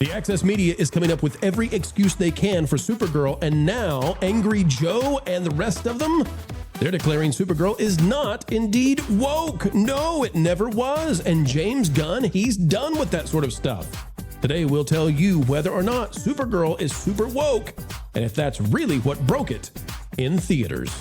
The Access Media is coming up with every excuse they can for Supergirl, and now Angry Joe and the rest of them, they're declaring Supergirl is not indeed woke. No, it never was. And James Gunn, he's done with that sort of stuff. Today, we'll tell you whether or not Supergirl is super woke, and if that's really what broke it in theaters.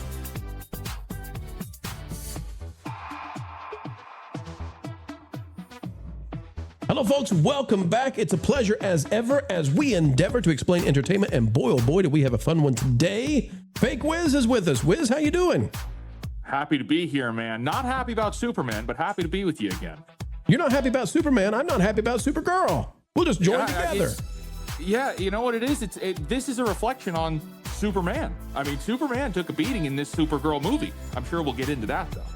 Hello, folks. Welcome back. It's a pleasure as ever as we endeavor to explain entertainment, and boy, oh boy, do we have a fun one today. Fake Wiz is with us. Wiz, how you doing? Happy to be here, man. Not happy about Superman, but happy to be with you again. You're not happy about Superman. I'm not happy about Supergirl. We'll just join together. Yeah, you know what it is? This is a reflection on Superman. I mean, Superman took a beating in this Supergirl movie. I'm sure we'll get into that, though.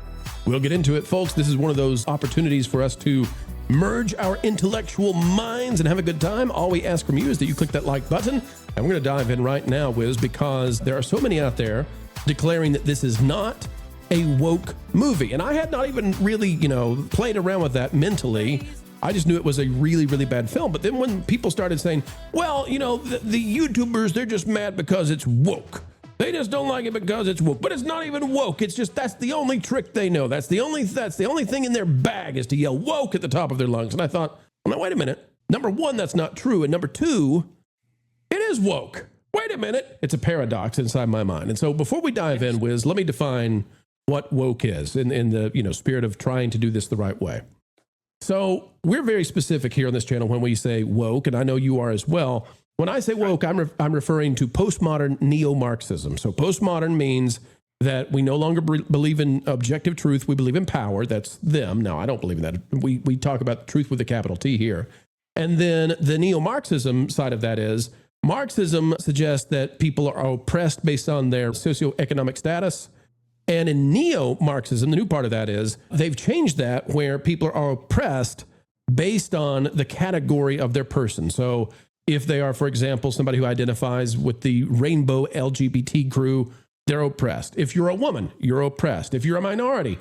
We'll get into it, folks. This is one of those opportunities for us to merge our intellectual minds and have a good time. All we ask from you is that you click that like button. And we're going to dive in right now, Wiz, because there are so many out there declaring that this is not a woke movie. And I had not even really, played around with that mentally. I just knew it was a really, really bad film. But then when people started saying, well, the YouTubers, they're just mad because it's woke. They just don't like it because it's woke. But it's not even woke. It's just that's the only trick they know. That's the only thing in their bag is to yell woke at the top of their lungs. And I thought, well, now, wait a minute. Number one, that's not true. And number two, it is woke. Wait a minute. It's a paradox inside my mind. And so before we dive in, Wiz, let me define what woke is in the spirit of trying to do this the right way. So we're very specific here on this channel when we say woke, and I know you are as well. When I say woke, I'm referring to postmodern neo-Marxism. So postmodern means that we no longer believe in objective truth. We believe in power. That's them. Now, I don't believe in that. We talk about truth with a capital T here. And then the neo-Marxism side of that is Marxism suggests that people are oppressed based on their socioeconomic status. And in neo-Marxism, the new part of that is they've changed that where people are oppressed based on the category of their person. So if they are, for example, somebody who identifies with the rainbow LGBT crew, they're oppressed. If you're a woman, you're oppressed. If you're a minority,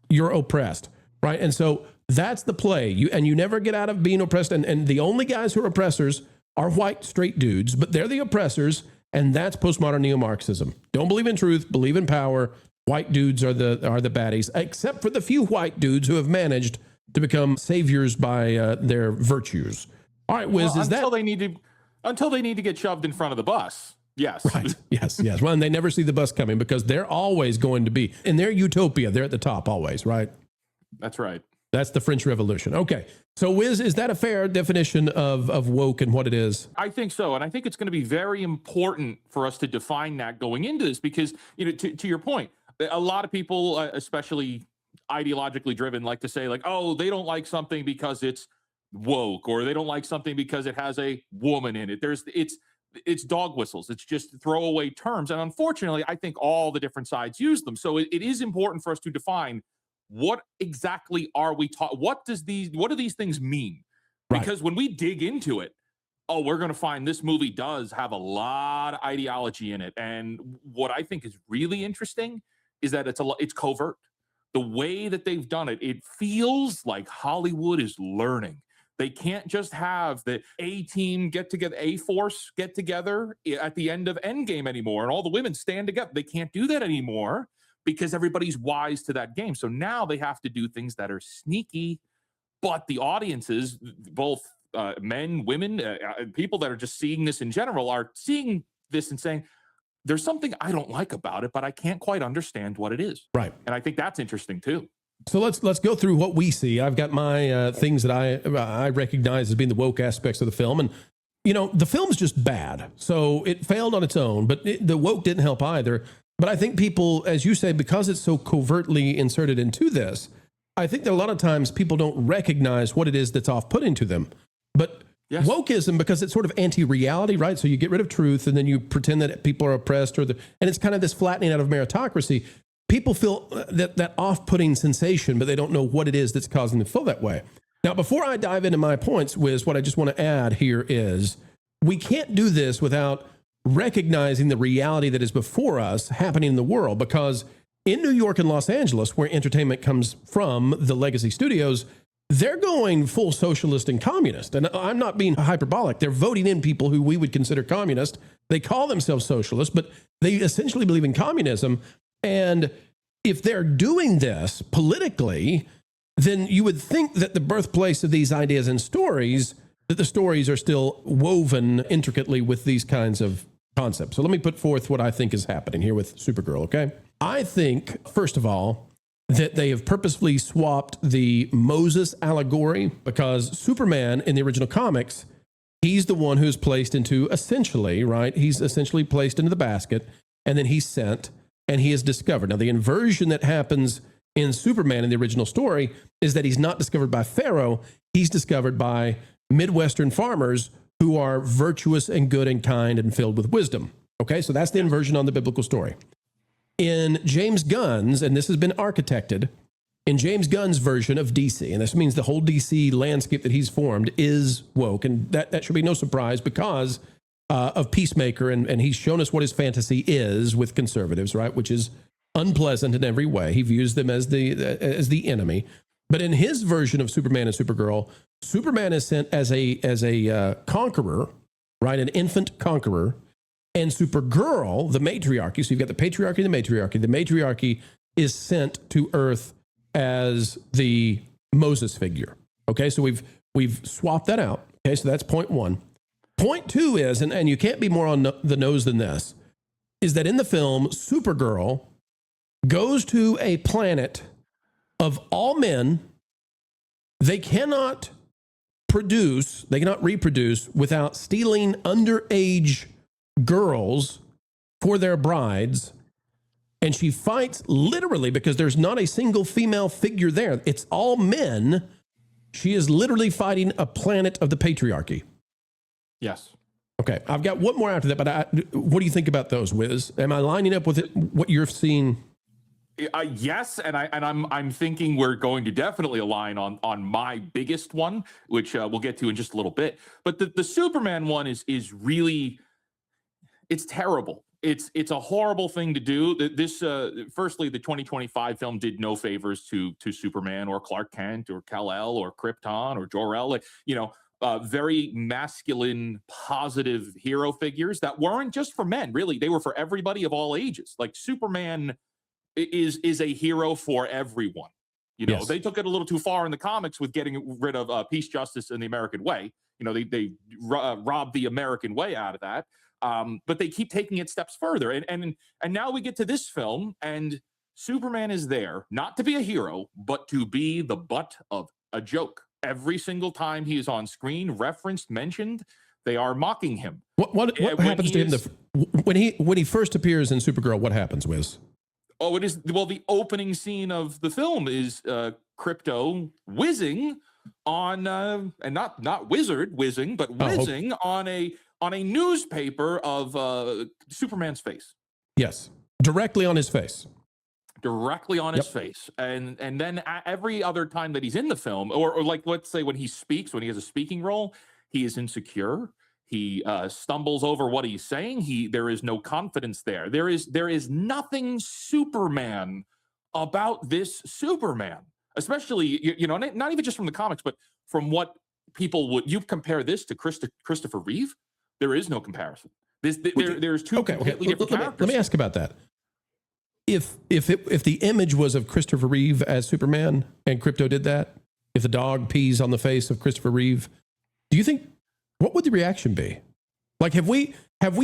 you're oppressed, right? And so that's the play. You never get out of being oppressed. And the only guys who are oppressors are white, straight dudes, but they're the oppressors, and that's postmodern neo-Marxism. Don't believe in truth, believe in power. White dudes are the baddies, except for the few white dudes who have managed to become saviors by their virtues. All right, Wiz, until they need to get shoved in front of the bus. Yes. Right. Yes. Well, and they never see the bus coming because they're always going to be in their utopia. They're at the top always, right? That's right. That's the French Revolution. Okay. So, Wiz, is that a fair definition of woke and what it is? I think so. And I think it's going to be very important for us to define that going into this because, to your point, a lot of people, especially ideologically driven, like to say like, oh, they don't like something because it's woke, or they don't like something because it has a woman in it. It's dog whistles. It's just throwaway terms. And unfortunately, I think all the different sides use them. So it is important for us to define what exactly are we taught? What do these things mean? Right. Because when we dig into it, we're going to find this movie does have a lot of ideology in it. And what I think is really interesting is that it's covert. The way that they've done it, it feels like Hollywood is learning. They can't just have the A-team get together, A-Force get together at the end of Endgame anymore, and all the women stand together. They can't do that anymore because everybody's wise to that game. So now they have to do things that are sneaky, but the audiences, both men, women, people that are just seeing this in general, are seeing this and saying, there's something I don't like about it, but I can't quite understand what it is. Right. And I think that's interesting too. So let's go through what we see. I've got my things that I recognize as being the woke aspects of the film. And, the film's just bad. So it failed on its own, but the woke didn't help either. But I think people, as you say, because it's so covertly inserted into this, I think that a lot of times people don't recognize what it is that's off-putting to them. But yes. Wokeism, because it's sort of anti-reality, right? So you get rid of truth and then you pretend that people are oppressed, and it's kind of this flattening out of meritocracy. People feel that off-putting sensation, but they don't know what it is that's causing them to feel that way. Now, before I dive into my points, Wiz, what I just want to add here is we can't do this without recognizing the reality that is before us happening in the world, because in New York and Los Angeles, where entertainment comes from, the legacy studios, they're going full socialist and communist. And I'm not being hyperbolic. They're voting in people who we would consider communist. They call themselves socialists, but they essentially believe in communism. And if they're doing this politically, then you would think that the birthplace of these ideas and stories, that the stories are still woven intricately with these kinds of concepts. So let me put forth what I think is happening here with Supergirl, okay? I think, first of all, that they have purposefully swapped the Moses allegory, because Superman in the original comics, he's the one who's placed into essentially, right? He's essentially placed into the basket, and then he's sent, and he is discovered. Now, the inversion that happens in Superman in the original story is that he's not discovered by Pharaoh. He's discovered by Midwestern farmers who are virtuous and good and kind and filled with wisdom. Okay, so that's the inversion on the biblical story. In James Gunn's, and this has been architected, in James Gunn's version of DC, and this means the whole DC landscape that he's formed is woke, and that should be no surprise because of Peacemaker, and he's shown us what his fantasy is with conservatives, right, which is unpleasant in every way. He views them as the enemy. But in his version of Superman and Supergirl, Superman is sent as a conqueror, right, an infant conqueror, and Supergirl, the matriarchy, so you've got the patriarchy and the matriarchy. The matriarchy is sent to Earth as the Moses figure. Okay, so we've swapped that out. Okay, so that's point one. Point two is, and you can't be more on the nose than this, is that in the film, Supergirl goes to a planet of all men. They cannot reproduce without stealing underage girls for their brides. And she fights literally because there's not a single female figure there. It's all men. She is literally fighting a planet of the patriarchy. Yes. Okay, I've got one more after that, but what do you think about those, Wiz? Am I lining up with what you're seeing? Yes, and I'm thinking we're going to definitely align on my biggest one, which we'll get to in just a little bit. But the Superman one is really, it's terrible. It's a horrible thing to do. This firstly, the 2025 film did no favors to Superman or Clark Kent or Kal-El or Krypton or Jor-El. Like, very masculine, positive hero figures that weren't just for men. Really, they were for everybody of all ages. Like Superman is a hero for everyone. Yes. They took it a little too far in the comics with getting rid of peace, justice, and the American way. They robbed the American way out of that. But they keep taking it steps further. And now we get to this film, and Superman is there not to be a hero, but to be the butt of a joke. Every single time he is on screen, referenced, mentioned, they are mocking him. What happens to him when he first appears in Supergirl? What happens, Wiz? Oh, it is, well, the opening scene of the film is Crypto whizzing on and not wizard whizzing, but whizzing on a newspaper of Superman's face. Yes, directly on his face. Directly on his face. And then every other time that he's in the film, or like, let's say when he speaks, when he has a speaking role, he is insecure. He stumbles over what he's saying. There is no confidence there. There is nothing Superman about this Superman, especially, not even just from the comics, but from what people would, you compare this to Christopher Reeve. There is no comparison. There's two completely different characters. Let me ask about that. If the image was of Christopher Reeve as Superman and Krypto did that, if the dog pees on the face of Christopher Reeve, do you think, what would the reaction be? Like, have we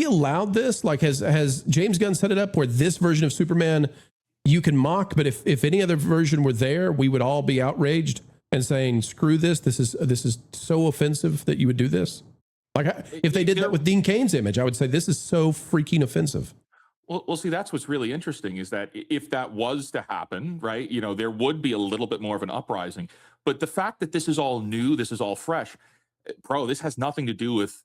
allowed this? Like, has James Gunn set it up where this version of Superman you can mock, but if any other version were there, we would all be outraged and saying, screw this. This is so offensive that you would do this. Like, if they did that with Dean Kane's image, I would say this is so freaking offensive. Well, see, that's what's really interesting is that if that was to happen, right, there would be a little bit more of an uprising. But the fact that this is all new, this is all fresh, this has nothing to do with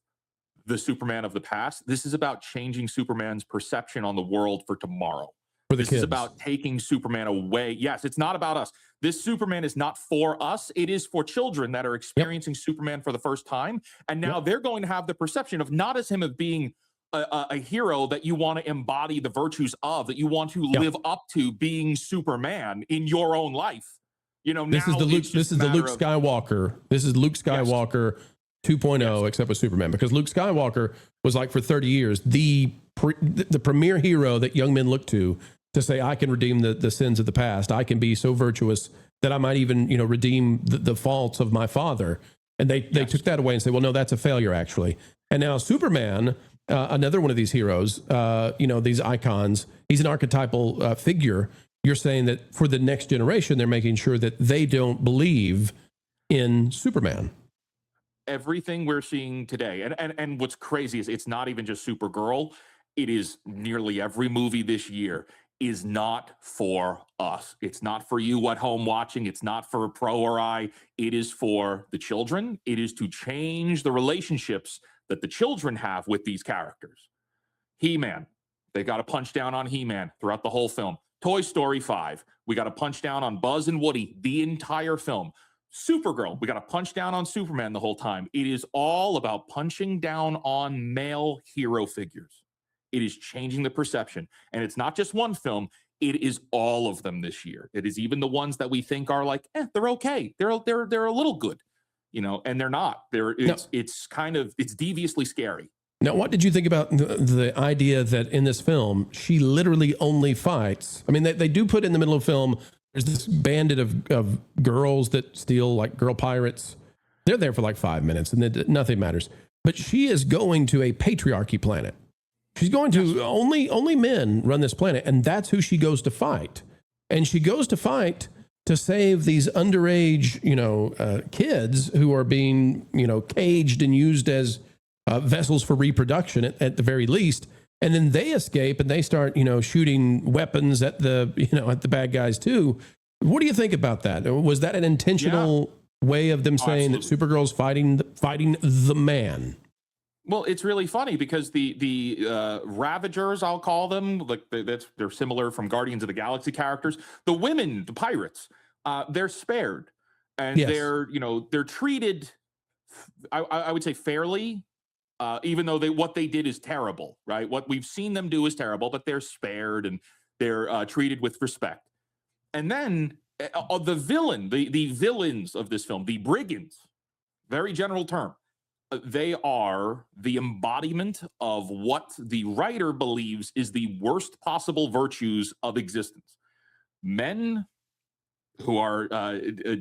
the Superman of the past. This is about changing Superman's perception on the world for tomorrow. This is about taking Superman away. Yes, it's not about us. This Superman is not for us. It is for children that are experiencing Superman for the first time. And now they're going to have the perception of not as him of being a hero that you want to embody the virtues of, that you want to live up to being Superman in your own life. You know, This is now the Luke. it's This just is a the Luke matter of- Skywalker. This is Luke Skywalker 2.0, except with Superman, because Luke Skywalker was like for 30 years the premier hero that young men look to say, I can redeem the sins of the past. I can be so virtuous that I might even, you know, redeem the faults of my father. And they took that away and say, well, no, that's a failure actually. And now Superman, another one of these heroes, you know, these icons, he's an archetypal figure. You're saying that for the next generation, they're making sure that they don't believe in Superman. Everything we're seeing today, and what's crazy is it's not even just Supergirl. It is nearly every movie this year is not for us. It's not for you at home watching. It's not for pro or I. It is for the children. It is to change the relationships that the children have with these characters. He-Man, they got to punch down on He-Man throughout the whole film. Toy Story 5, we got to punch down on Buzz and Woody the entire film. Supergirl, we got to punch down on Superman the whole time. It is all about punching down on male hero figures. It is changing the perception. And it's not just one film. It is all of them this year. It is even the ones that we think are like, they're okay. They're a little good, you know, and they're not. It's deviously scary. Now, what did you think about the idea that in this film, she literally only fights? I mean, they do put in the middle of the film, there's this bandit of girls that steal, like girl pirates. They're there for like 5 minutes and then nothing matters. But she is going to a patriarchy planet. She's going to only men run this planet, and that's who she goes to fight. And she goes to fight to save these underage, you know, kids who are being, you know, caged and used as vessels for reproduction at the very least. And then they escape and they start, you know, shooting weapons at the bad guys too. What do you think about that? Was that an intentional way of them saying that Supergirl's fighting the man? Well, it's really funny because the Ravagers, I'll call them, like they're similar from Guardians of the Galaxy characters. The women, the pirates, they're spared, and they're treated, I would say, fairly. Even though what they did is terrible, right? What we've seen them do is terrible, but they're spared and they're treated with respect. And then the villain, the villains of this film, the brigands, very general term, they are the embodiment of what the writer believes is the worst possible virtues of existence. Men who are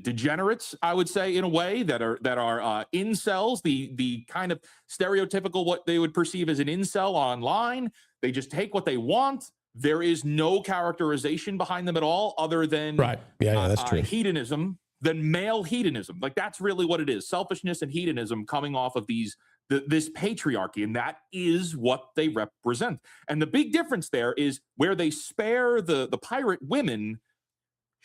degenerates, I would say, in a way, that are incels, the kind of stereotypical what they would perceive as an incel online. They just take what they want. There is no characterization behind them at all, other than that's true. Hedonism, than male hedonism. Like that's really what it is: selfishness and hedonism coming off of this patriarchy, and that is what they represent. And the big difference there is where they spare the pirate women.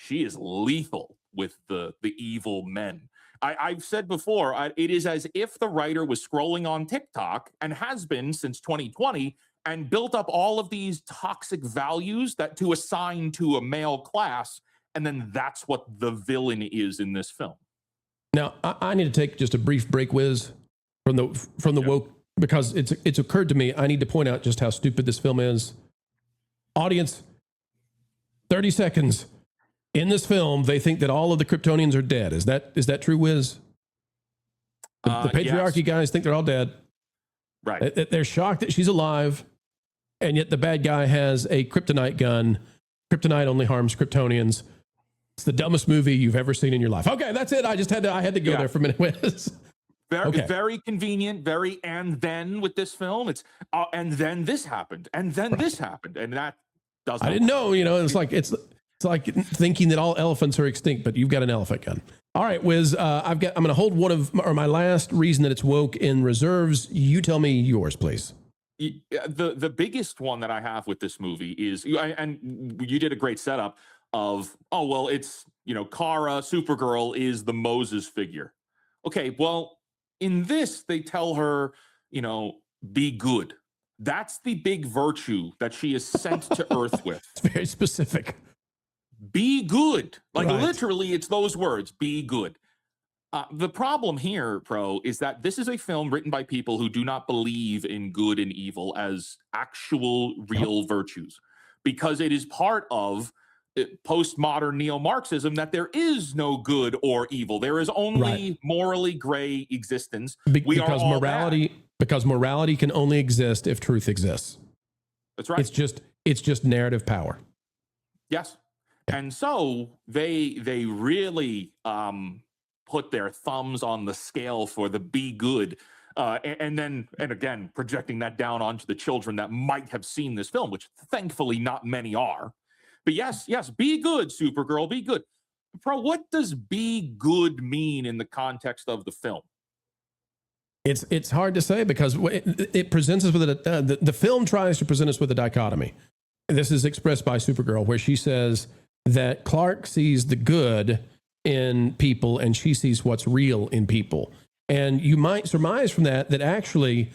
She is lethal with the evil men. I've said before, it is as if the writer was scrolling on TikTok, and has been since 2020, and built up all of these toxic values that to assign to a male class, and then that's what the villain is in this film. Now, I need to take just a brief break, Wiz, from the woke, because it's occurred to me, I need to point out just how stupid this film is. Audience, 30 seconds. In this film, they think that all of the Kryptonians are dead. Is that true, Wiz? The patriarchy guys think they're all dead. Right. They're shocked that she's alive, and yet the bad guy has a kryptonite gun. Kryptonite only harms Kryptonians. It's the dumbest movie you've ever seen in your life. Okay, that's it. I had to go there for a minute, Wiz. Very convenient. And then with this film, it's and then this happened, and then this happened, and that doesn't. I didn't know. You know, it's like thinking that all elephants are extinct, but you've got an elephant gun. All right, Wiz, I'm going to hold my last reason that it's woke in reserves. You tell me yours, please. The biggest one that I have with this movie is, and you did a great setup of, it's, Kara, Supergirl is the Moses figure. Okay, well, in this, they tell her, be good. That's the big virtue that she is sent to Earth with. It's very specific. Be good. Literally, it's those words, be good. The problem here, Pro, is that this is a film written by people who do not believe in good and evil as actual real virtues, because it is part of postmodern neo-Marxism that there is no good or evil. There is only morally gray existence. Because morality can only exist if truth exists. That's right. It's just narrative power. Yes. Yeah. And so they really put their thumbs on the scale for the be good. And again, projecting that down onto the children that might have seen this film, which thankfully not many are. But yes, be good, Supergirl, be good. Pro, what does be good mean in the context of the film? It's hard to say because it presents us with the film tries to present us with a dichotomy. This is expressed by Supergirl, where she says that Clark sees the good in people and she sees what's real in people. And you might surmise from that actually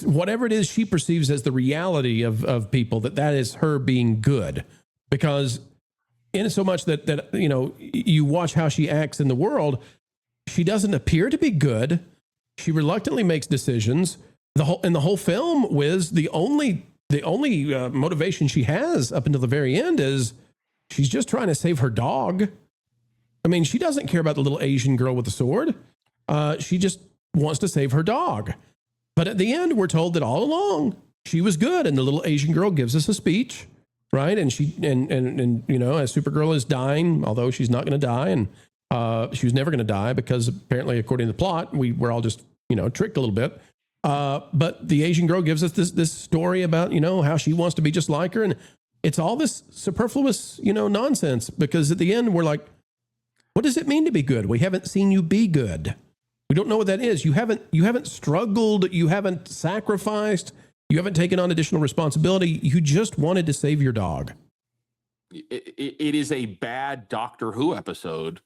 whatever it is she perceives as the reality of people, that is her being good. Because in so much that you watch how she acts in the world, she doesn't appear to be good. She reluctantly makes decisions. The whole film, Wiz, the only motivation she has up until the very end is she's just trying to save her dog. I mean, she doesn't care about the little Asian girl with the sword. She just wants to save her dog. But at the end, we're told that all along she was good, and the little Asian girl gives us a speech, right? And she and as Supergirl is dying, although she's not going to die, and she was never going to die because apparently, according to the plot, we're all just tricked a little bit. But the Asian girl gives us this story about how she wants to be just like her, and it's all this superfluous nonsense, because at the end we're like, what does it mean to be good? We haven't seen you be good. We don't know what that is. You haven't struggled. You haven't sacrificed. You haven't taken on additional responsibility. You just wanted to save your dog. It is a bad Doctor Who episode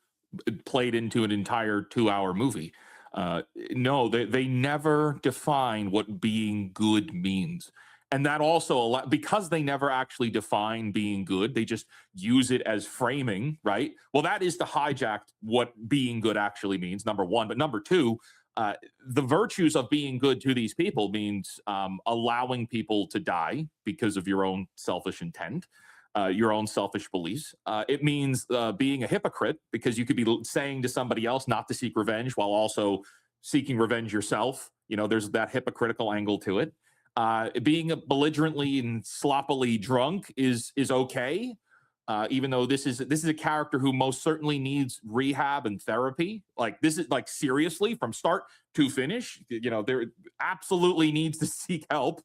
played into an entire 2-hour movie. No, they never define what being good means. And that also, because they never actually define being good, they just use it as framing, right? Well, that is to hijack what being good actually means, number one. But number two, the virtues of being good to these people means allowing people to die because of your own selfish intent, your own selfish beliefs. It means being a hypocrite, because you could be saying to somebody else not to seek revenge while also seeking revenge yourself. There's that hypocritical angle to it. Being belligerently and sloppily drunk is okay, even though this is a character who most certainly needs rehab and therapy. Like, this is like, seriously, from start to finish, there absolutely needs to seek help.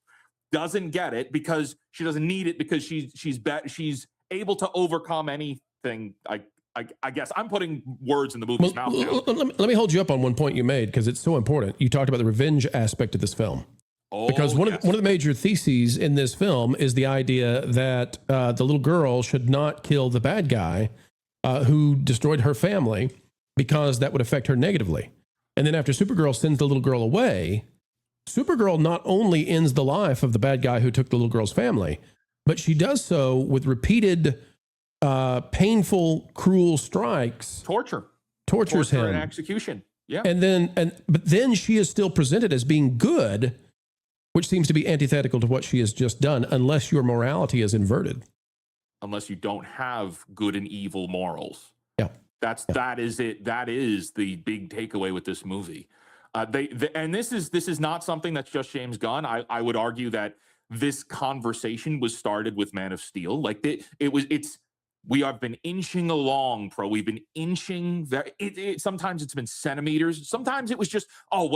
Doesn't get it because she doesn't need it, because she's able to overcome anything. I guess I'm putting words in the movie's mouth now. Let me hold you up on one point you made, because it's so important. You talked about the revenge aspect of this film. Because one of the major theses in this film is the idea that the little girl should not kill the bad guy who destroyed her family, because that would affect her negatively. And then after Supergirl sends the little girl away, Supergirl not only ends the life of the bad guy who took the little girl's family, but she does so with repeated painful, cruel strikes. Tortures him. And execution. Yeah. But then she is still presented as being good, which seems to be antithetical to what she has just done, unless your morality is inverted. Unless you don't have good and evil morals. Yeah. That is it. That is the big takeaway with this movie. And this is not something that's just James Gunn. I would argue that this conversation was started with Man of Steel. Like, we have been inching along, Pro. We've been inching. Sometimes it's been centimeters. Sometimes it was just,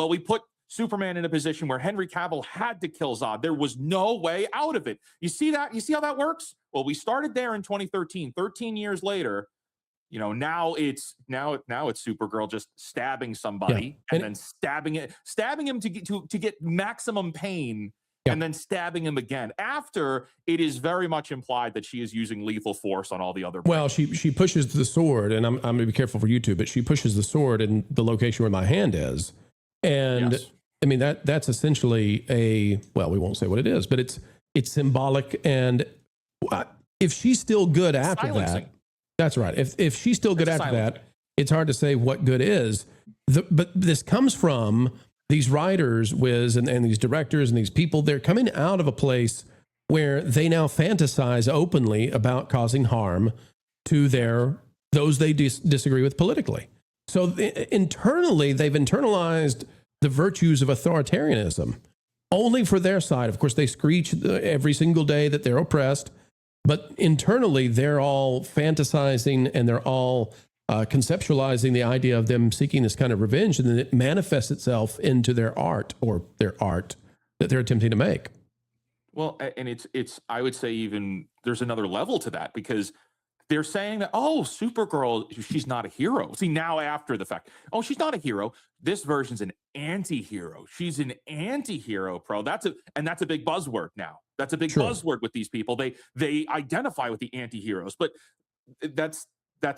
we put Superman in a position where Henry Cavill had to kill Zod. There was no way out of it. You see that? You see how that works? Well, we started there in 2013. 13 years later, now it's Supergirl just stabbing somebody and then stabbing him to get maximum pain. Yeah. And then stabbing him again after it is very much implied that she is using lethal force on all the other. Well, she pushes the sword, and I'm going to be careful for YouTube, but she pushes the sword in the location where my hand is. And yes. I mean, that's essentially we won't say what it is, but it's symbolic. And if she's still good after silencing. That, that's right. If she's still good after that, it's hard to say what good is. But this comes from these writers, Wiz, and these directors and these people. They're coming out of a place where they now fantasize openly about causing harm to those they disagree with politically. So internally, they've internalized the virtues of authoritarianism only for their side. Of course, they screech every single day that they're oppressed, but internally, they're all fantasizing and they're all conceptualizing the idea of them seeking this kind of revenge, and then it manifests itself into their art that they're attempting to make. Well, and it's I would say even there's another level to that, because they're saying that, oh, Supergirl, she's not a hero. See, now after the fact, oh, she's not a hero. This version's an anti-hero. She's an anti-hero, pro. That's a big buzzword now. That's a big buzzword with these people. They identify with the anti-heroes, but that's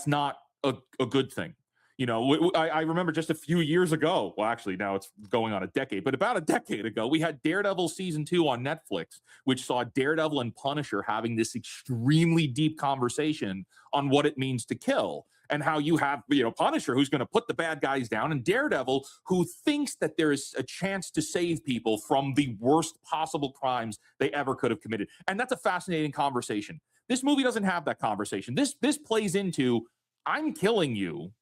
not a good thing. You know, I remember just a few years ago, well, actually now it's going on a decade, but about a decade ago, we had Daredevil season 2 on Netflix, which saw Daredevil and Punisher having this extremely deep conversation on what it means to kill, and how you have, you know, Punisher, who's going to put the bad guys down, and Daredevil, who thinks that there is a chance to save people from the worst possible crimes they ever could have committed. And that's a fascinating conversation. This movie doesn't have that conversation. This plays into, I'm killing you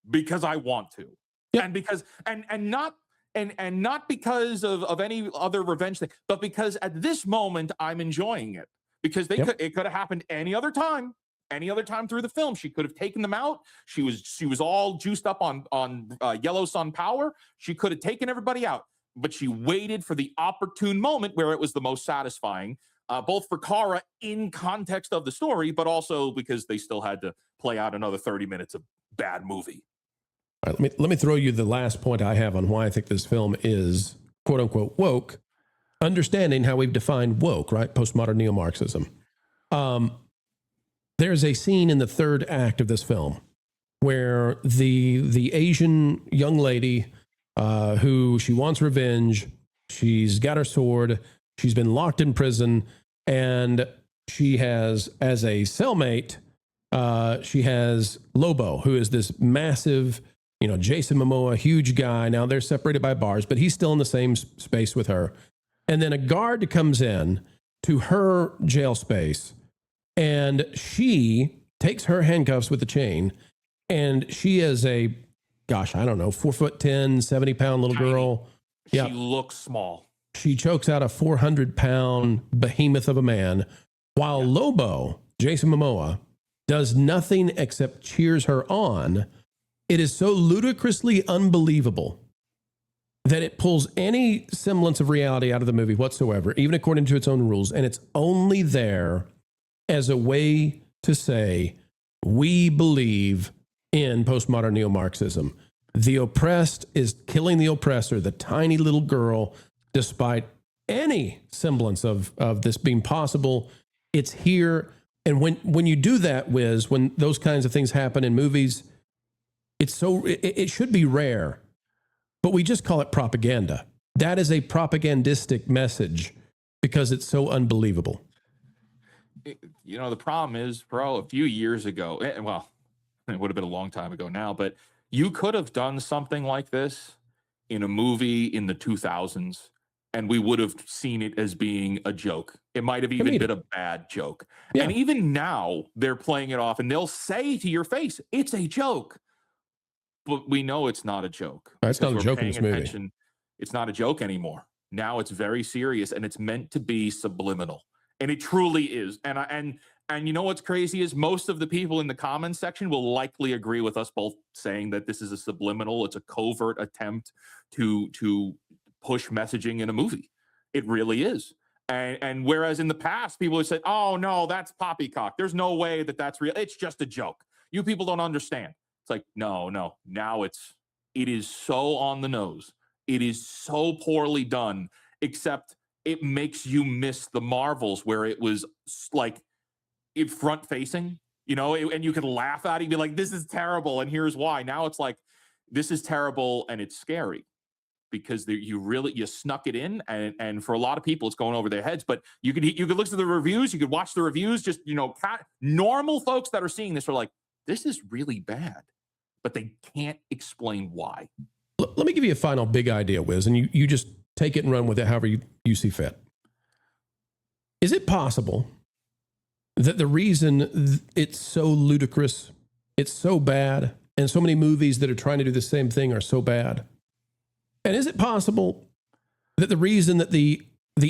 because I want to, and because and not because of any other revenge thing, but because at this moment I'm enjoying it, because it could have happened any other time through the film. She could have taken them out. She was all juiced up on yellow sun power. She could have taken everybody out, but she waited for the opportune moment where it was the most satisfying, both for Kara in context of the story, but also because they still had to play out another 30 minutes of bad movie. All right, let me throw you the last point I have on why I think this film is quote unquote woke. Understanding how we've defined woke, right? Postmodern neo-Marxism. There's a scene in the third act of this film where the Asian young lady who she wants revenge, she's got her sword, she's been locked in prison, and she has, as a cellmate, she has Lobo, who is this massive, you know, Jason Momoa, huge guy. Now they're separated by bars, but he's still in the same space with her. And then a guard comes in to her jail space, and she takes her handcuffs with the chain, and she is a, gosh, I don't know, 4'10", 70-pound little girl. She looks small. She chokes out a 400-pound behemoth of a man, while Lobo, Jason Momoa, does nothing except cheers her on. It is so ludicrously unbelievable that it pulls any semblance of reality out of the movie whatsoever, even according to its own rules. And it's only there as a way to say, we believe in postmodern neo-Marxism. The oppressed is killing the oppressor, the tiny little girl, despite any semblance of this being possible. It's here. And when you do that, Wiz, when those kinds of things happen in movies, it should be rare, but we just call it propaganda. That is a propagandistic message because it's so unbelievable. You know, the problem is, bro, a few years ago, well, it would have been a long time ago now, but you could have done something like this in a movie in the 2000s, and we would have seen it as being a joke. It might have even been a bad joke. Yeah. And even now, they're playing it off, and they'll say to your face, it's a joke. But we know it's not a joke. It's not a joke in this movie. It's not a joke anymore. Now it's very serious, and it's meant to be subliminal. And it truly is. And you know what's crazy is most of the people in the comments section will likely agree with us both, saying that this is a subliminal, it's a covert attempt to push messaging in a movie. It really is. And whereas in the past, people would say, oh, no, that's poppycock. There's no way that that's real. It's just a joke. You people don't understand. It's like, no. Now it is so on the nose. It is so poorly done, except it makes you miss the Marvels where it was like front facing, you know, and you could laugh at it and be like, this is terrible. And here's why. Now it's like, this is terrible. And it's scary because you snuck it in. And for a lot of people, it's going over their heads, but you could look at the reviews. You could watch the reviews. Just, you know, normal folks that are seeing this are like, this is really bad, but they can't explain why. Let me give you a final big idea, Wiz, and you just take it and run with it however you see fit. Is it possible that the reason it's so ludicrous, it's so bad, and so many movies that are trying to do the same thing are so bad? And is it possible that the reason that the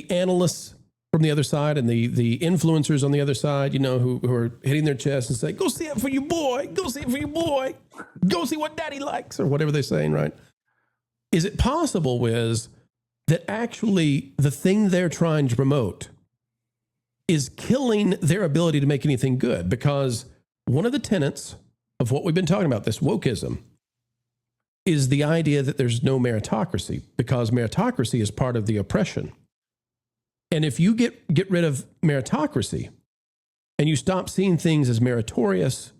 analysts from the other side and the influencers on the other side, who are hitting their chest and say, go see it for your boy, go see it for your boy, go see what daddy likes, or whatever they're saying, right? Is it possible, Wiz, that actually the thing they're trying to promote is killing their ability to make anything good? Because one of the tenets of what we've been talking about, this wokeism, is the idea that there's no meritocracy, because meritocracy is part of the oppression. And if you get rid of meritocracy and you stop seeing things as meritorious,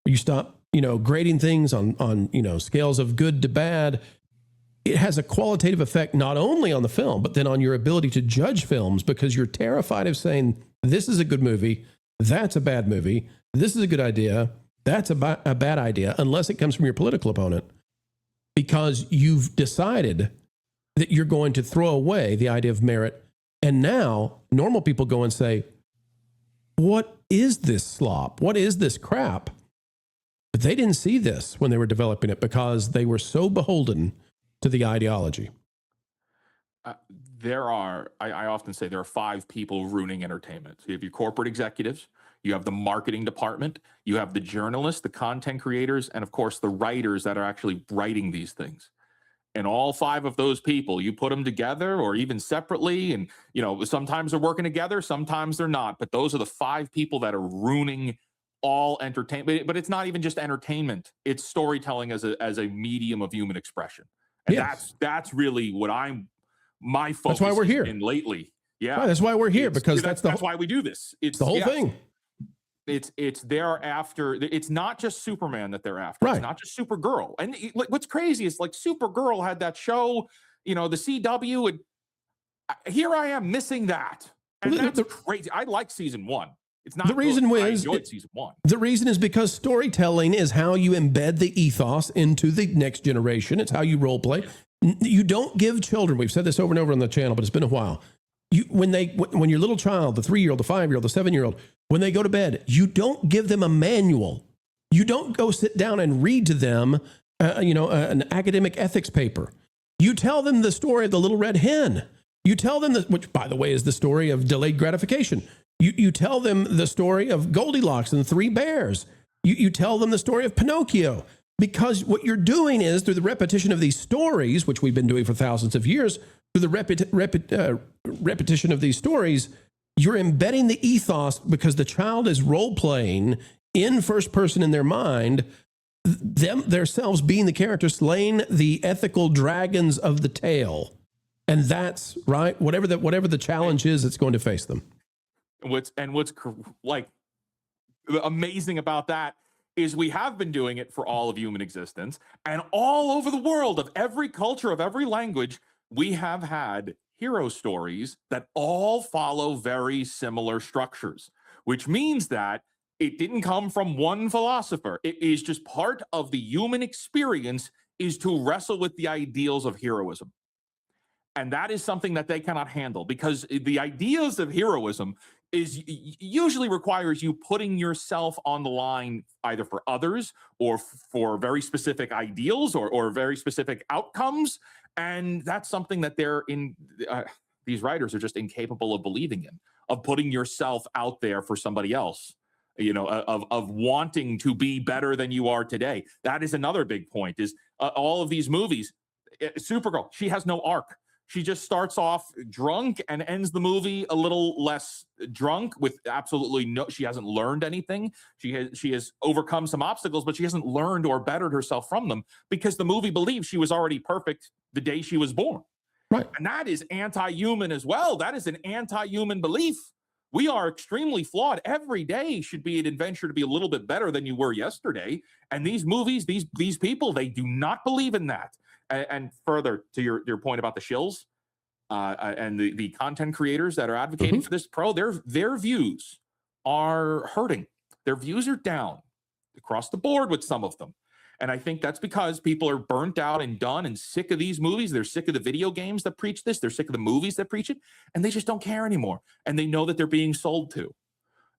or you stop, grading things on scales of good to bad, it has a qualitative effect not only on the film, but then on your ability to judge films, because you're terrified of saying, this is a good movie, that's a bad movie, this is a good idea, that's a bad idea, unless it comes from your political opponent, because you've decided that you're going to throw away the idea of merit. And now normal people go and say, what is this slop? What is this crap? But they didn't see this when they were developing it, because they were so beholden to the ideology. I often say there are 5 people ruining entertainment. So you have your corporate executives, you have the marketing department, you have the journalists, the content creators, and of course the writers that are actually writing these things. And all 5 of those people, you put them together or even separately, and sometimes they're working together, sometimes they're not. But those are the 5 people that are ruining all entertainment. But it's not even just entertainment; it's storytelling as a medium of human expression. And yes, that's really what my focus. That's why we're here. And lately, yeah, right, that's why we're here, because that's why we do this. It's the whole thing. It's they're after. It's not just Superman that they're after. Right. It's not just Supergirl. And what's crazy is, like, Supergirl had that show, the CW, and here I am missing that. And that's crazy. I like season 1. It's not the reason good. I was enjoyed season 1. The reason is because storytelling is how you embed the ethos into the next generation. It's how you role play. You don't give children. We've said this over and over on the channel, but it's been a while. When your little child, the 3-year-old, the 5-year-old, the 7-year-old, when they go to bed, you don't give them a manual. You don't go sit down and read to them, an academic ethics paper. You tell them the story of the little red hen. You tell them which, by the way, is the story of delayed gratification. You tell them the story of Goldilocks and the 3 bears. You tell them the story of Pinocchio, because what you're doing is, through the repetition of these stories, which we've been doing for thousands of years, through the repetition of these stories, you're embedding the ethos, because the child is role-playing in first person in their mind, themselves being the character, slaying the ethical dragons of the tale. And that's right. Whatever the challenge is, it's going to face them. What's like amazing about that is we have been doing it for all of human existence, and all over the world, of every culture, of every language, we have had hero stories that all follow very similar structures, which means that it didn't come from one philosopher. It is just part of the human experience, is to wrestle with the ideals of heroism. And that is something that they cannot handle, because the ideas of heroism usually requires you putting yourself on the line, either for others or for very specific ideals or very specific outcomes. And that's something that these writers are just incapable of believing in, of putting yourself out there for somebody else, of wanting to be better than you are today. That is another big point, is all of these movies. Supergirl, she has no arc. She just starts off drunk and ends the movie a little less drunk, with absolutely she hasn't learned anything. She has overcome some obstacles, but she hasn't learned or bettered herself from them, because the movie believes she was already perfect the day she was born. Right. And that is anti-human as well. That is an anti-human belief. We are extremely flawed. Every day should be an adventure to be a little bit better than you were yesterday. And these movies, these people, they do not believe in that. And further to your point about the shills and the content creators that are advocating for this their views are hurting. Their views are down across the board with some of them. And I think that's because people are burnt out and done and sick of these movies. They're sick of the video games that preach this. They're sick of the movies that preach it. And they just don't care anymore. And they know that they're being sold to.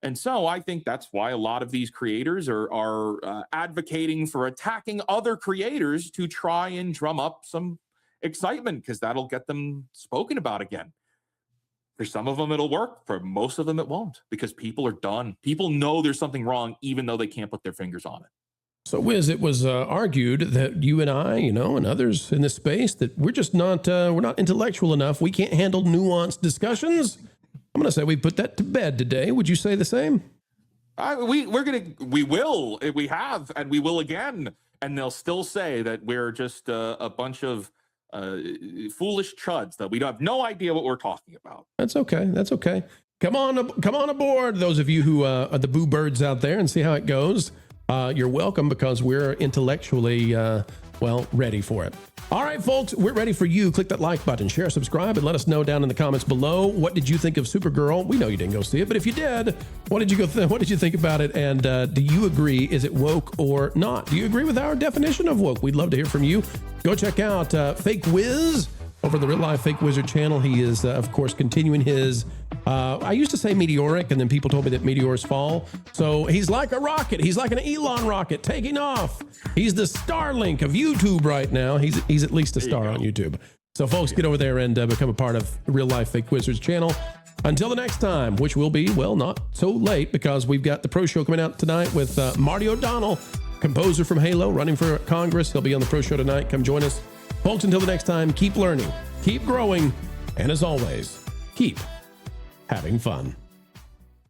And so I think that's why a lot of these creators are advocating for attacking other creators to try and drum up some excitement, because that'll get them spoken about again. For some of them, it'll work. For most of them, it won't, because people are done. People know there's something wrong, even though they can't put their fingers on it. So, Wiz, it was argued that you and I, and others in this space, that we're just not, we're not intellectual enough. We can't handle nuanced discussions. I'm going to say we put that to bed today. Would you say the same? We will, we have, and we will again. And they'll still say that we're just a bunch of foolish chuds, that we have no idea what we're talking about. That's okay. That's okay. Come on aboard, those of you who are the boo birds out there, and see how it goes. You're welcome, because we're intellectually, ready for it. All right, folks, we're ready for you. Click that like button, share, subscribe, and let us know down in the comments below. What did you think of Supergirl? We know you didn't go see it, but if you did, what did you think about it? And do you agree? Is it woke or not? Do you agree with our definition of woke? We'd love to hear from you. Go check out Fake Wiz over the Real Life Fake Wizard channel. He is, of course, continuing his, I used to say meteoric, and then people told me that meteors fall. So he's like a rocket. He's like an Elon rocket taking off. He's the Starlink of YouTube right now. He's at least a star on YouTube. So folks, get over there and become a part of the Real Life Fake Wizards channel. Until the next time, which will be, well, not so late, because we've got the Pro Show coming out tonight with Marty O'Donnell, composer from Halo, running for Congress. He'll be on the Pro Show tonight. Come join us. Folks, until the next time, keep learning, keep growing, and as always, keep having fun.